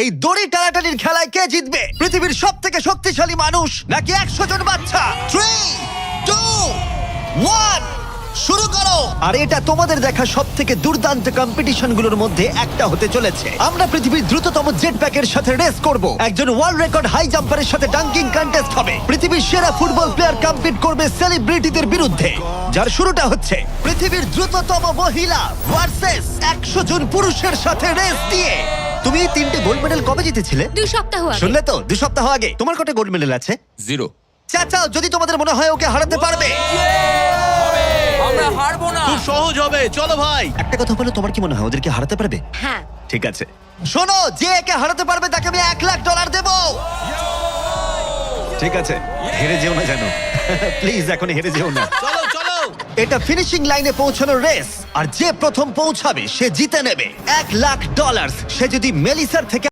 এই দড়ি টানাটানির খেলায় কে জিতবে? পৃথিবীর সব থেকে শক্তিশালী মানুষ নাকি 100 জন বাচ্চা? 3, 2, 1 শুরু করো। আর এটা তোমাদের দেখা সব থেকে দুর্দান্ত কম্পিটিশনগুলোর মধ্যে একটা হতে চলেছে। আমরা পৃথিবীর দ্রুততম জেট প্যাকের সাথে রেস করব, একজন ওয়ার্ল্ড রেকর্ড হাই জাম্পারের সাথে ডাঙ্কিং কন্টেস্ট হবে, পৃথিবীর সেরা ফুটবল প্লেয়ার কম্পিট করবে সেলিব্রিটিদের বিরুদ্ধে, যার শুরুটা হচ্ছে পৃথিবীর দ্রুততম মহিলা ভার্সেস 100 জন পুরুষের সাথে রেস দিয়ে। তুমি এই 3টে গোল্ড মেডেল কবে জিতেছিলে? 2 সপ্তাহ আগে। শুনলে তো, 2 সপ্তাহ আগে। তোমার কটা গোল্ড মেডেল আছে? 0। চাচাও, যদি তোমাদের মনে হয় ওকে হারাতে পারবে। আমরা হারবো না। খুব সহজ হবে, চলো ভাই। একটা কথা বলো, তোমার কি মনে হয় ওদেরকে হারাতে পারবে? হ্যাঁ। ঠিক আছে, শোনো, যে একে হারাতে পারবে তাকে আমি $1,00,000 দেব। ঠিক আছে, হেরে যেও না জানো। প্লিজ এখন হেরে যেও না। চলো চলো। এটা ফিনিশিং লাইনে পৌঁছানোর রেস, আর যে প্রথম পৌঁছাবে সে জিতে নেবে $1,00,000। সে যদি মেলিসার থেকে